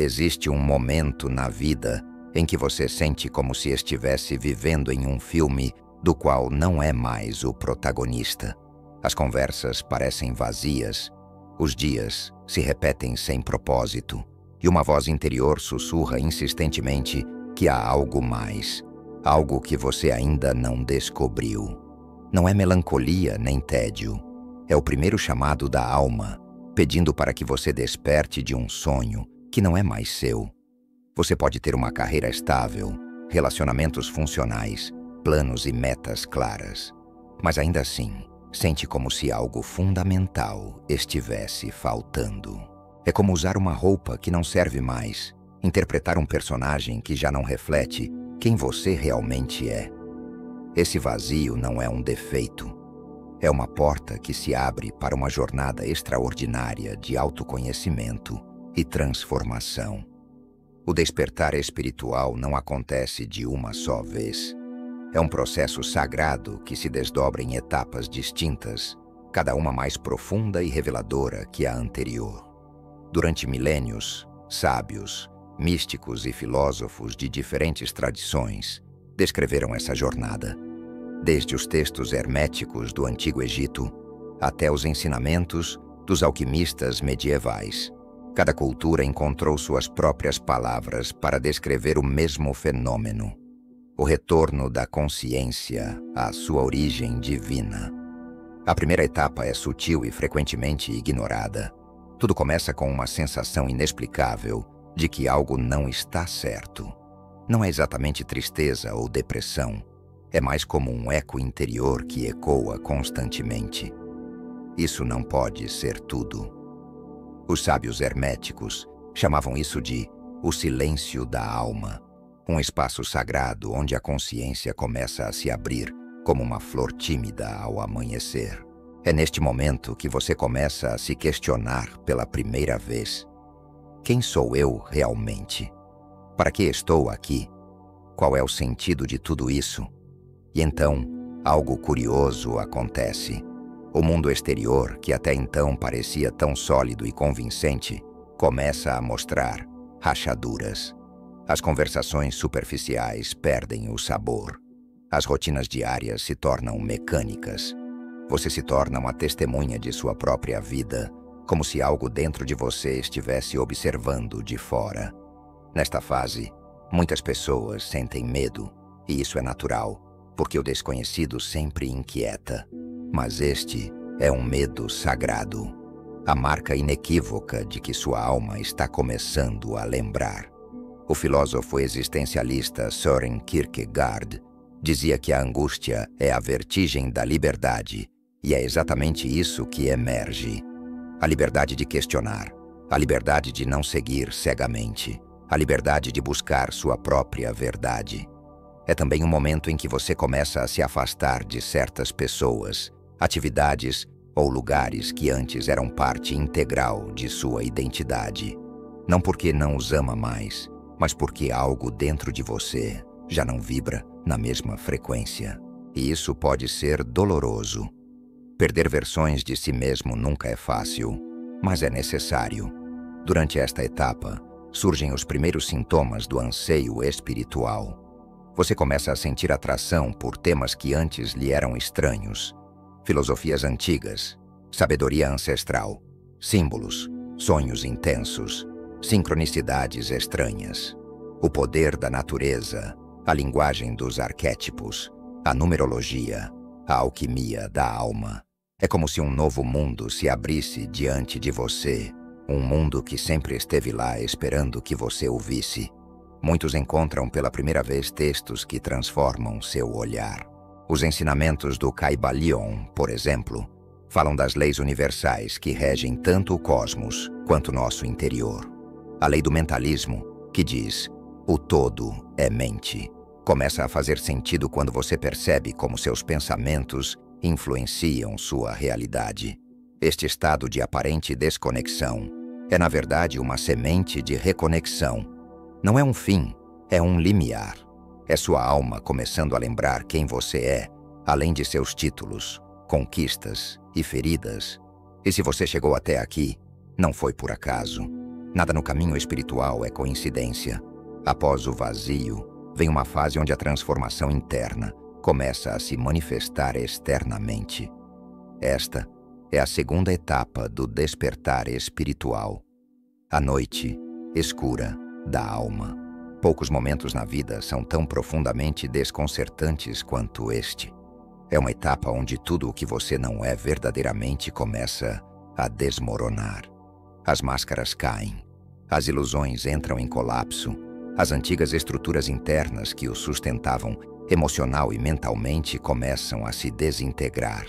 Existe um momento na vida em que você sente como se estivesse vivendo em um filme do qual não é mais o protagonista. As conversas parecem vazias, os dias se repetem sem propósito, e uma voz interior sussurra insistentemente que há algo mais, algo que você ainda não descobriu. Não é melancolia nem tédio, é o primeiro chamado da alma, pedindo para que você desperte de um sonho que não é mais seu. Você pode ter uma carreira estável, relacionamentos funcionais, planos e metas claras, mas ainda assim, sente como se algo fundamental estivesse faltando. É como usar uma roupa que não serve mais, interpretar um personagem que já não reflete quem você realmente é. Esse vazio não é um defeito. É uma porta que se abre para uma jornada extraordinária de autoconhecimento e transformação. O despertar espiritual não acontece de uma só vez. É um processo sagrado que se desdobra em etapas distintas, cada uma mais profunda e reveladora que a anterior. Durante milênios, sábios, místicos e filósofos de diferentes tradições descreveram essa jornada, desde os textos herméticos do Antigo Egito até os ensinamentos dos alquimistas medievais. Cada cultura encontrou suas próprias palavras para descrever o mesmo fenômeno, o retorno da consciência à sua origem divina. A primeira etapa é sutil e frequentemente ignorada. Tudo começa com uma sensação inexplicável de que algo não está certo. Não é exatamente tristeza ou depressão, é mais como um eco interior que ecoa constantemente. Isso não pode ser tudo. Os sábios herméticos chamavam isso de o silêncio da alma, um espaço sagrado onde a consciência começa a se abrir como uma flor tímida ao amanhecer. É neste momento que você começa a se questionar pela primeira vez. Quem sou eu realmente? Para que estou aqui? Qual é o sentido de tudo isso? E então, algo curioso acontece. O mundo exterior, que até então parecia tão sólido e convincente, começa a mostrar rachaduras. As conversações superficiais perdem o sabor. As rotinas diárias se tornam mecânicas. Você se torna uma testemunha de sua própria vida, como se algo dentro de você estivesse observando de fora. Nesta fase, muitas pessoas sentem medo, e isso é natural, porque o desconhecido sempre inquieta. Mas este é um medo sagrado, a marca inequívoca de que sua alma está começando a lembrar. O filósofo existencialista Søren Kierkegaard dizia que a angústia é a vertigem da liberdade, e é exatamente isso que emerge. A liberdade de questionar, a liberdade de não seguir cegamente, a liberdade de buscar sua própria verdade. É também um momento em que você começa a se afastar de certas pessoas, atividades ou lugares que antes eram parte integral de sua identidade. Não porque não os ama mais, mas porque algo dentro de você já não vibra na mesma frequência. E isso pode ser doloroso. Perder versões de si mesmo nunca é fácil, mas é necessário. Durante esta etapa, surgem os primeiros sintomas do anseio espiritual. Você começa a sentir atração por temas que antes lhe eram estranhos. Filosofias antigas, sabedoria ancestral, símbolos, sonhos intensos, sincronicidades estranhas, o poder da natureza, a linguagem dos arquétipos, a numerologia, a alquimia da alma. É como se um novo mundo se abrisse diante de você, um mundo que sempre esteve lá esperando que você o visse. Muitos encontram pela primeira vez textos que transformam seu olhar. Os ensinamentos do Kybalion, por exemplo, falam das leis universais que regem tanto o cosmos quanto nosso interior. A lei do mentalismo, que diz, o todo é mente, começa a fazer sentido quando você percebe como seus pensamentos influenciam sua realidade. Este estado de aparente desconexão é, na verdade, uma semente de reconexão. Não é um fim, é um limiar. É sua alma começando a lembrar quem você é, além de seus títulos, conquistas e feridas. E se você chegou até aqui, não foi por acaso. Nada no caminho espiritual é coincidência. Após o vazio, vem uma fase onde a transformação interna começa a se manifestar externamente. Esta é a segunda etapa do despertar espiritual. A noite escura da alma. Poucos momentos na vida são tão profundamente desconcertantes quanto este. É uma etapa onde tudo o que você não é verdadeiramente começa a desmoronar. As máscaras caem, as ilusões entram em colapso, as antigas estruturas internas que o sustentavam emocional e mentalmente começam a se desintegrar.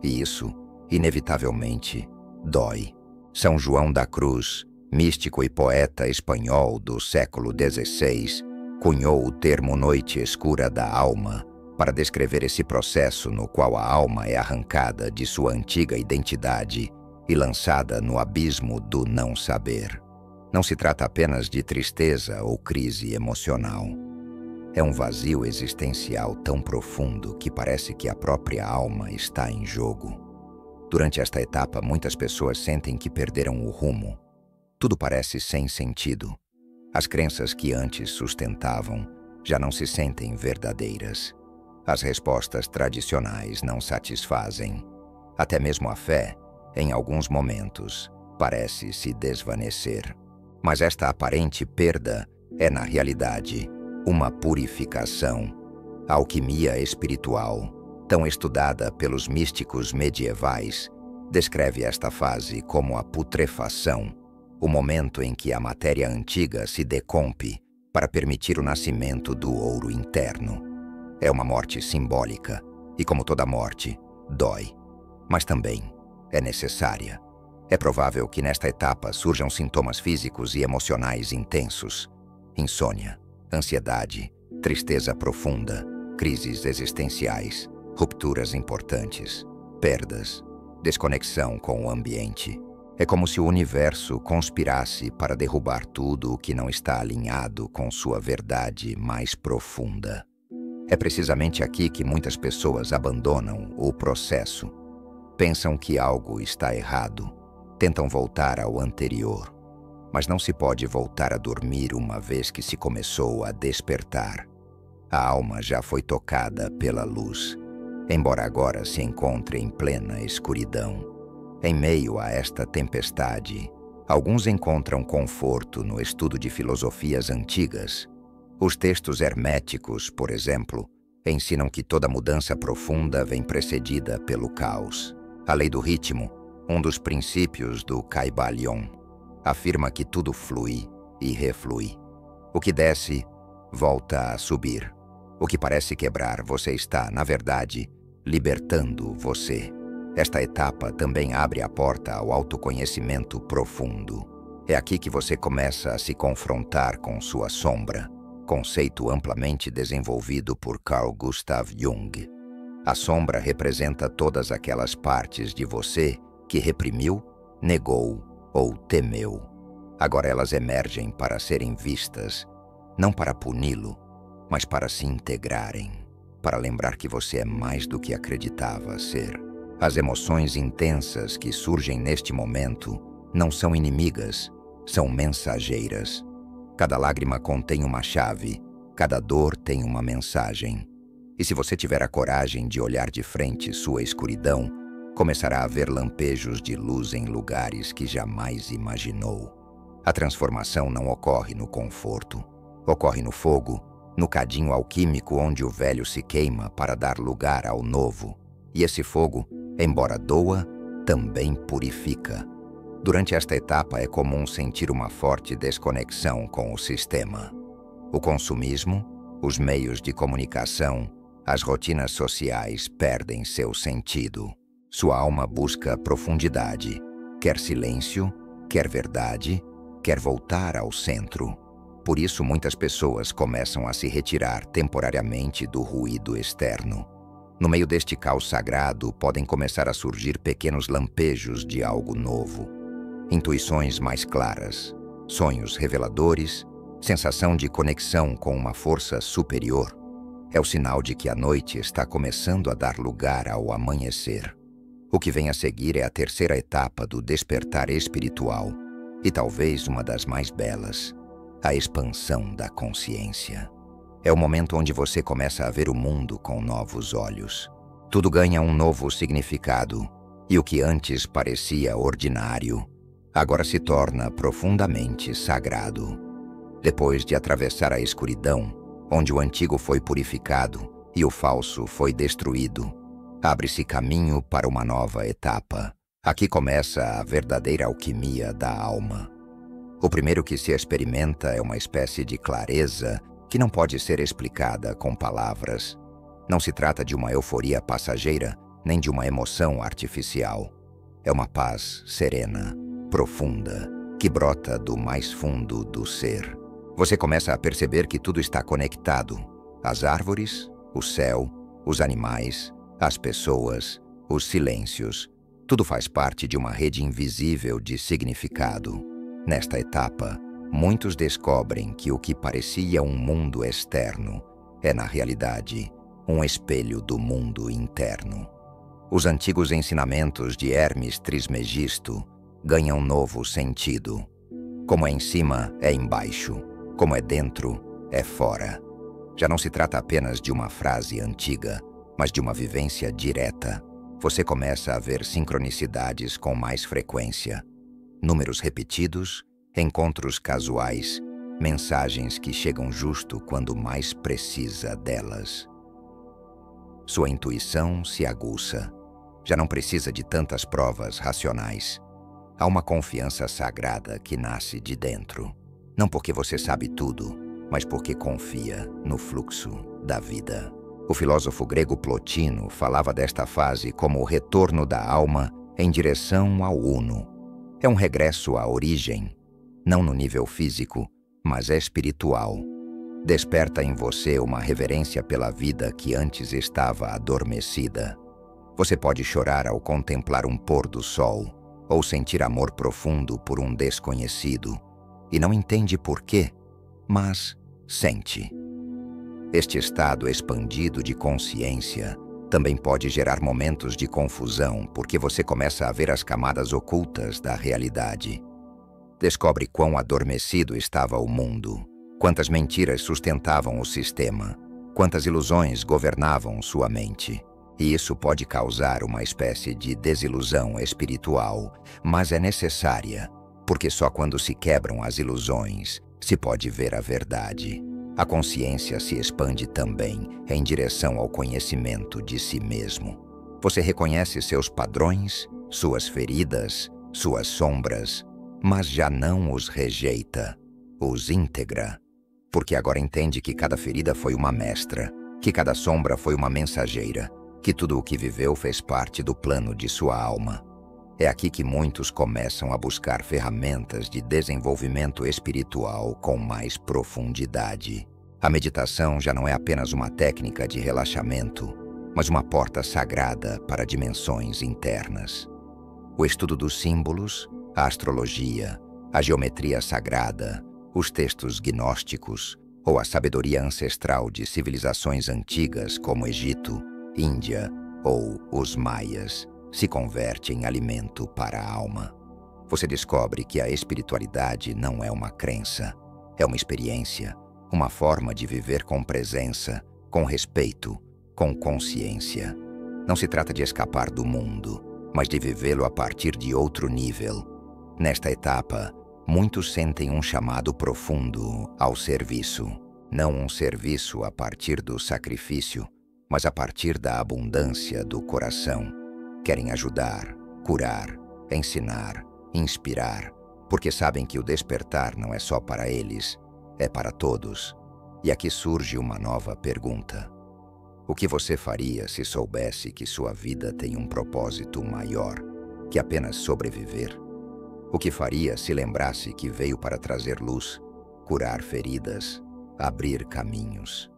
E isso, inevitavelmente, dói. São João da Cruz, místico e poeta espanhol do século XVI, cunhou o termo noite escura da alma para descrever esse processo no qual a alma é arrancada de sua antiga identidade e lançada no abismo do não saber. Não se trata apenas de tristeza ou crise emocional. É um vazio existencial tão profundo que parece que a própria alma está em jogo. Durante esta etapa, muitas pessoas sentem que perderam o rumo. Tudo parece sem sentido. As crenças que antes sustentavam já não se sentem verdadeiras. As respostas tradicionais não satisfazem. Até mesmo a fé, em alguns momentos, parece se desvanecer. Mas esta aparente perda é, na realidade, uma purificação. A alquimia espiritual, tão estudada pelos místicos medievais, descreve esta fase como a putrefação, o momento em que a matéria antiga se decompe para permitir o nascimento do ouro interno. É uma morte simbólica e, como toda morte, dói, mas também é necessária. É provável que nesta etapa surjam sintomas físicos e emocionais intensos: insônia, ansiedade, tristeza profunda, crises existenciais, rupturas importantes, perdas, desconexão com o ambiente. É como se o universo conspirasse para derrubar tudo o que não está alinhado com sua verdade mais profunda. É precisamente aqui que muitas pessoas abandonam o processo. Pensam que algo está errado, tentam voltar ao anterior. Mas não se pode voltar a dormir uma vez que se começou a despertar. A alma já foi tocada pela luz, embora agora se encontre em plena escuridão. Em meio a esta tempestade, alguns encontram conforto no estudo de filosofias antigas. Os textos herméticos, por exemplo, ensinam que toda mudança profunda vem precedida pelo caos. A lei do ritmo, um dos princípios do Kybalion, afirma que tudo flui e reflui. O que desce, volta a subir. O que parece quebrar, você está, na verdade, libertando você. Esta etapa também abre a porta ao autoconhecimento profundo. É aqui que você começa a se confrontar com sua sombra, conceito amplamente desenvolvido por Carl Gustav Jung. A sombra representa todas aquelas partes de você que reprimiu, negou ou temeu. Agora elas emergem para serem vistas, não para puni-lo, mas para se integrarem, para lembrar que você é mais do que acreditava ser. As emoções intensas que surgem neste momento não são inimigas, são mensageiras. Cada lágrima contém uma chave, cada dor tem uma mensagem. E se você tiver a coragem de olhar de frente sua escuridão, começará a ver lampejos de luz em lugares que jamais imaginou. A transformação não ocorre no conforto, ocorre no fogo, no cadinho alquímico onde o velho se queima para dar lugar ao novo. E esse fogo, embora doa, também purifica. Durante esta etapa é comum sentir uma forte desconexão com o sistema. O consumismo, os meios de comunicação, as rotinas sociais perdem seu sentido. Sua alma busca profundidade, quer silêncio, quer verdade, quer voltar ao centro. Por isso, muitas pessoas começam a se retirar temporariamente do ruído externo. No meio deste caos sagrado, podem começar a surgir pequenos lampejos de algo novo. Intuições mais claras, sonhos reveladores, sensação de conexão com uma força superior. É o sinal de que a noite está começando a dar lugar ao amanhecer. O que vem a seguir é a terceira etapa do despertar espiritual, e talvez uma das mais belas, a expansão da consciência. É o momento onde você começa a ver o mundo com novos olhos. Tudo ganha um novo significado, e o que antes parecia ordinário, agora se torna profundamente sagrado. Depois de atravessar a escuridão, onde o antigo foi purificado e o falso foi destruído, abre-se caminho para uma nova etapa. Aqui começa a verdadeira alquimia da alma. O primeiro que se experimenta é uma espécie de clareza que não pode ser explicada com palavras. Não se trata de uma euforia passageira, nem de uma emoção artificial. É uma paz serena, profunda, que brota do mais fundo do ser. Você começa a perceber que tudo está conectado. As árvores, o céu, os animais, as pessoas, os silêncios. Tudo faz parte de uma rede invisível de significado. Nesta etapa, muitos descobrem que o que parecia um mundo externo é, na realidade, um espelho do mundo interno. Os antigos ensinamentos de Hermes Trismegisto ganham novo sentido. Como é em cima, é embaixo. Como é dentro, é fora. Já não se trata apenas de uma frase antiga, mas de uma vivência direta. Você começa a ver sincronicidades com mais frequência. Números repetidos, encontros casuais, mensagens que chegam justo quando mais precisa delas. Sua intuição se aguça. Já não precisa de tantas provas racionais. Há uma confiança sagrada que nasce de dentro. Não porque você sabe tudo, mas porque confia no fluxo da vida. O filósofo grego Plotino falava desta fase como o retorno da alma em direção ao uno. É um regresso à origem, não no nível físico, mas espiritual. Desperta em você uma reverência pela vida que antes estava adormecida. Você pode chorar ao contemplar um pôr do sol, ou sentir amor profundo por um desconhecido, e não entende por quê, mas sente. Este estado expandido de consciência também pode gerar momentos de confusão, porque você começa a ver as camadas ocultas da realidade. Descobre quão adormecido estava o mundo, quantas mentiras sustentavam o sistema, quantas ilusões governavam sua mente. E isso pode causar uma espécie de desilusão espiritual, mas é necessária, porque só quando se quebram as ilusões se pode ver a verdade. A consciência se expande também em direção ao conhecimento de si mesmo. Você reconhece seus padrões, suas feridas, suas sombras, mas já não os rejeita, os integra, porque agora entende que cada ferida foi uma mestra, que cada sombra foi uma mensageira, que tudo o que viveu fez parte do plano de sua alma. É aqui que muitos começam a buscar ferramentas de desenvolvimento espiritual com mais profundidade. A meditação já não é apenas uma técnica de relaxamento, mas uma porta sagrada para dimensões internas. O estudo dos símbolos, a astrologia, a geometria sagrada, os textos gnósticos ou a sabedoria ancestral de civilizações antigas como Egito, Índia ou os maias se converte em alimento para a alma. Você descobre que a espiritualidade não é uma crença, é uma experiência, uma forma de viver com presença, com respeito, com consciência. Não se trata de escapar do mundo, mas de vivê-lo a partir de outro nível. Nesta etapa, muitos sentem um chamado profundo ao serviço. Não um serviço a partir do sacrifício, mas a partir da abundância do coração. Querem ajudar, curar, ensinar, inspirar, porque sabem que o despertar não é só para eles, é para todos. E aqui surge uma nova pergunta. O que você faria se soubesse que sua vida tem um propósito maior que apenas sobreviver? O que faria se lembrasse que veio para trazer luz, curar feridas, abrir caminhos?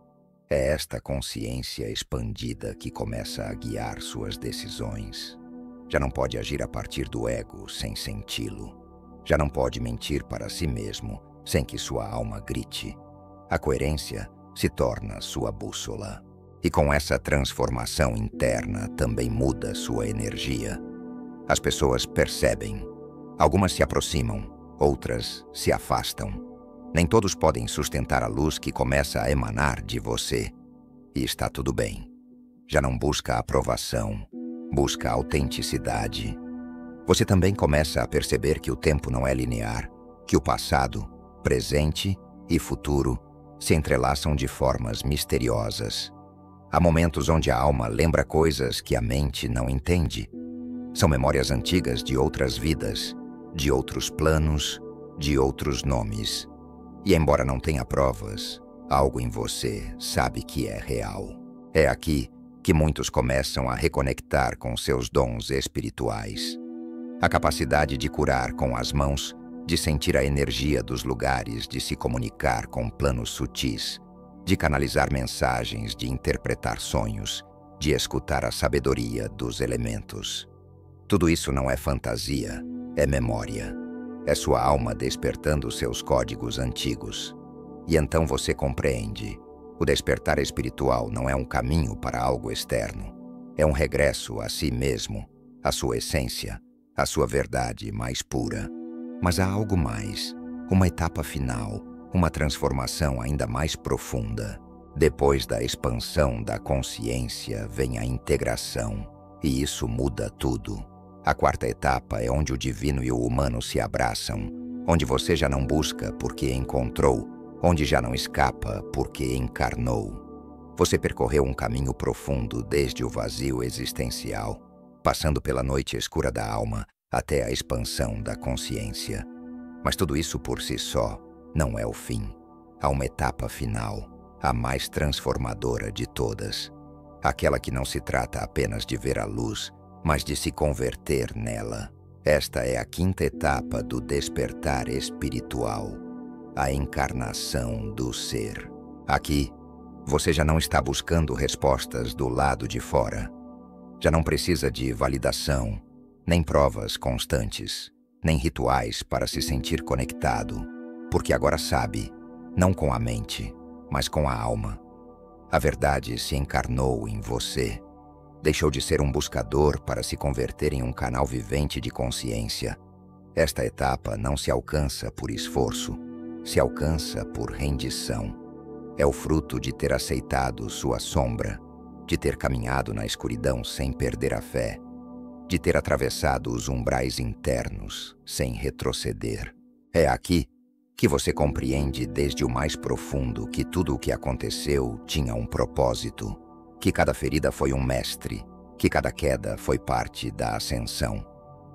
É esta consciência expandida que começa a guiar suas decisões. Já não pode agir a partir do ego sem senti-lo. Já não pode mentir para si mesmo sem que sua alma grite. A coerência se torna sua bússola. E com essa transformação interna também muda sua energia. As pessoas percebem. Algumas se aproximam, outras se afastam. Nem todos podem sustentar a luz que começa a emanar de você. E está tudo bem. Já não busca aprovação, busca autenticidade. Você também começa a perceber que o tempo não é linear, que o passado, presente e futuro se entrelaçam de formas misteriosas. Há momentos onde a alma lembra coisas que a mente não entende. São memórias antigas de outras vidas, de outros planos, de outros nomes. E embora não tenha provas, algo em você sabe que é real. É aqui que muitos começam a reconectar com seus dons espirituais. A capacidade de curar com as mãos, de sentir a energia dos lugares, de se comunicar com planos sutis, de canalizar mensagens, de interpretar sonhos, de escutar a sabedoria dos elementos. Tudo isso não é fantasia, é memória. É sua alma despertando seus códigos antigos. E então você compreende. O despertar espiritual não é um caminho para algo externo. É um regresso a si mesmo, à sua essência, à sua verdade mais pura. Mas há algo mais, uma etapa final, uma transformação ainda mais profunda. Depois da expansão da consciência vem a integração, e isso muda tudo. A quarta etapa é onde o divino e o humano se abraçam, onde você já não busca porque encontrou, onde já não escapa porque encarnou. Você percorreu um caminho profundo desde o vazio existencial, passando pela noite escura da alma até a expansão da consciência. Mas tudo isso por si só não é o fim. Há uma etapa final, a mais transformadora de todas. Aquela que não se trata apenas de ver a luz, mas de se converter nela. Esta é a quinta etapa do despertar espiritual, a encarnação do ser. Aqui, você já não está buscando respostas do lado de fora. Já não precisa de validação, nem provas constantes, nem rituais para se sentir conectado, porque agora sabe, não com a mente, mas com a alma. A verdade se encarnou em você. Deixou de ser um buscador para se converter em um canal vivente de consciência. Esta etapa não se alcança por esforço, se alcança por rendição. É o fruto de ter aceitado sua sombra, de ter caminhado na escuridão sem perder a fé, de ter atravessado os umbrais internos sem retroceder. É aqui que você compreende desde o mais profundo que tudo o que aconteceu tinha um propósito, que cada ferida foi um mestre, que cada queda foi parte da ascensão.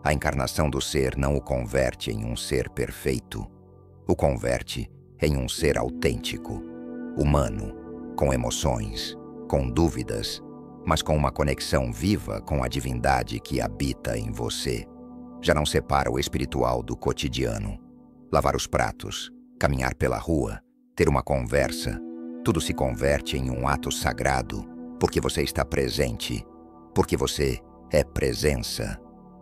A encarnação do ser não o converte em um ser perfeito, o converte em um ser autêntico, humano, com emoções, com dúvidas, mas com uma conexão viva com a divindade que habita em você. Já não separa o espiritual do cotidiano. Lavar os pratos, caminhar pela rua, ter uma conversa, tudo se converte em um ato sagrado, porque você está presente, porque você é presença.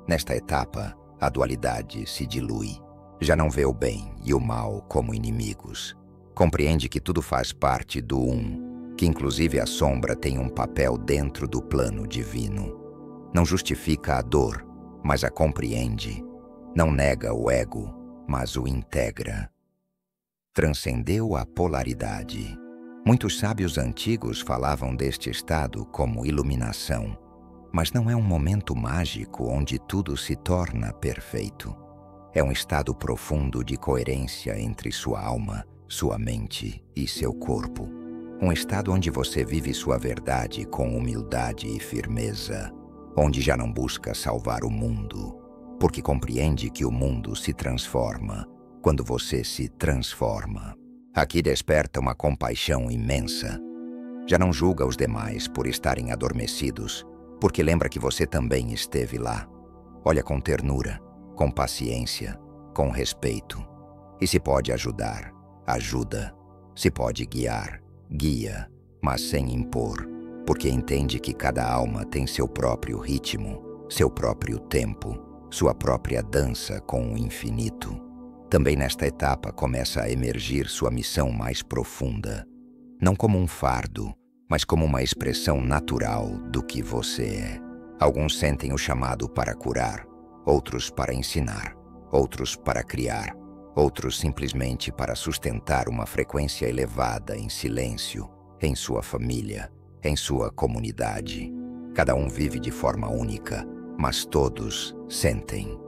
Nesta etapa, a dualidade se dilui. Já não vê o bem e o mal como inimigos. Compreende que tudo faz parte do um, que inclusive a sombra tem um papel dentro do plano divino. Não justifica a dor, mas a compreende. Não nega o ego, mas o integra. Transcendeu a polaridade. Muitos sábios antigos falavam deste estado como iluminação, mas não é um momento mágico onde tudo se torna perfeito. É um estado profundo de coerência entre sua alma, sua mente e seu corpo. Um estado onde você vive sua verdade com humildade e firmeza, onde já não busca salvar o mundo, porque compreende que o mundo se transforma quando você se transforma. Aqui desperta uma compaixão imensa. Já não julga os demais por estarem adormecidos, porque lembra que você também esteve lá. Olha com ternura, com paciência, com respeito. E se pode ajudar, ajuda. Se pode guiar, guia, mas sem impor, porque entende que cada alma tem seu próprio ritmo, seu próprio tempo, sua própria dança com o infinito. Também nesta etapa começa a emergir sua missão mais profunda, não como um fardo, mas como uma expressão natural do que você é. Alguns sentem o chamado para curar, outros para ensinar, outros para criar, outros simplesmente para sustentar uma frequência elevada em silêncio, em sua família, em sua comunidade. Cada um vive de forma única, mas todos sentem.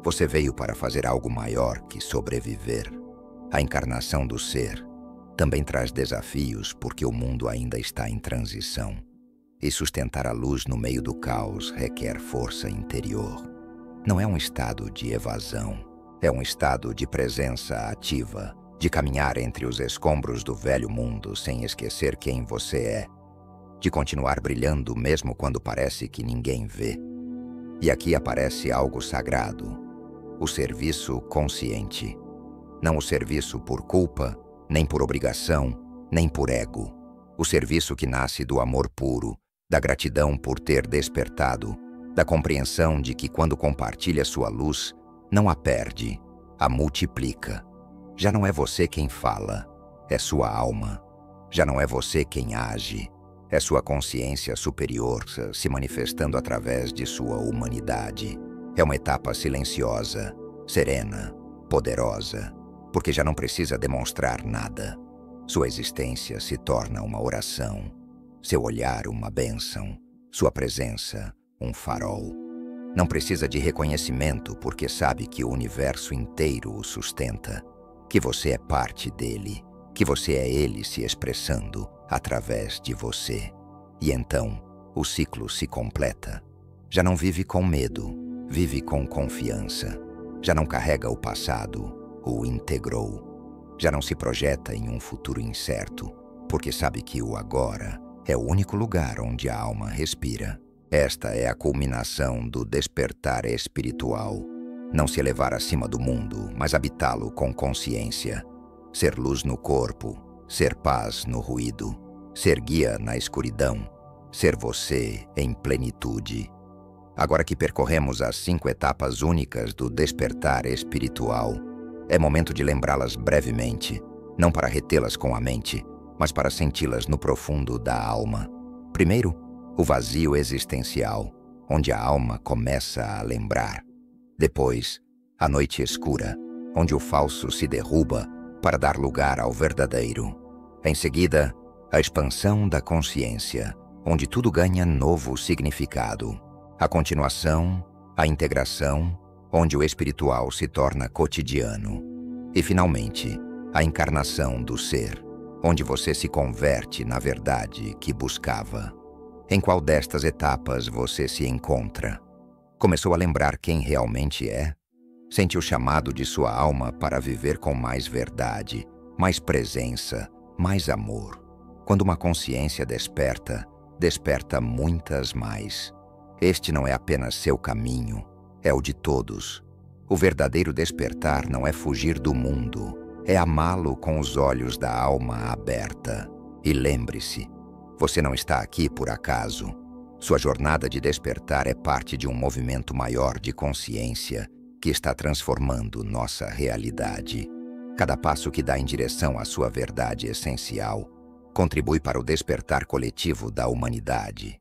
Você veio para fazer algo maior que sobreviver. A encarnação do ser também traz desafios porque o mundo ainda está em transição. E sustentar a luz no meio do caos requer força interior. Não é um estado de evasão, é um estado de presença ativa, de caminhar entre os escombros do velho mundo sem esquecer quem você é, de continuar brilhando mesmo quando parece que ninguém vê. E aqui aparece algo sagrado, o serviço consciente. Não o serviço por culpa, nem por obrigação, nem por ego. O serviço que nasce do amor puro, da gratidão por ter despertado, da compreensão de que quando compartilha sua luz, não a perde, a multiplica. Já não é você quem fala, é sua alma. Já não é você quem age, é sua consciência superior se manifestando através de sua humanidade. É uma etapa silenciosa, serena, poderosa, porque já não precisa demonstrar nada. Sua existência se torna uma oração, seu olhar uma bênção, sua presença um farol. Não precisa de reconhecimento porque sabe que o universo inteiro o sustenta, que você é parte dele, que você é ele se expressando através de você. E então, o ciclo se completa. Já não vive com medo, vive com confiança. Já não carrega o passado, o integrou. Já não se projeta em um futuro incerto, porque sabe que o agora é o único lugar onde a alma respira. Esta é a culminação do despertar espiritual. Não se elevar acima do mundo, mas habitá-lo com consciência. Ser luz no corpo, ser paz no ruído, ser guia na escuridão, ser você em plenitude. Agora que percorremos as 5 etapas únicas do despertar espiritual, é momento de lembrá-las brevemente, não para retê-las com a mente, mas para senti-las no profundo da alma. Primeiro, o vazio existencial, onde a alma começa a lembrar. Depois, a noite escura, onde o falso se derruba para dar lugar ao verdadeiro. Em seguida, a expansão da consciência, onde tudo ganha novo significado. A continuação, a integração, onde o espiritual se torna cotidiano. E, finalmente, a encarnação do ser, onde você se converte na verdade que buscava. Em qual destas etapas você se encontra? Começou a lembrar quem realmente é? Sente o chamado de sua alma para viver com mais verdade, mais presença, mais amor. Quando uma consciência desperta, desperta muitas mais. Este não é apenas seu caminho, é o de todos. O verdadeiro despertar não é fugir do mundo, é amá-lo com os olhos da alma aberta. E lembre-se, você não está aqui por acaso. Sua jornada de despertar é parte de um movimento maior de consciência que está transformando nossa realidade. Cada passo que dá em direção à sua verdade essencial contribui para o despertar coletivo da humanidade.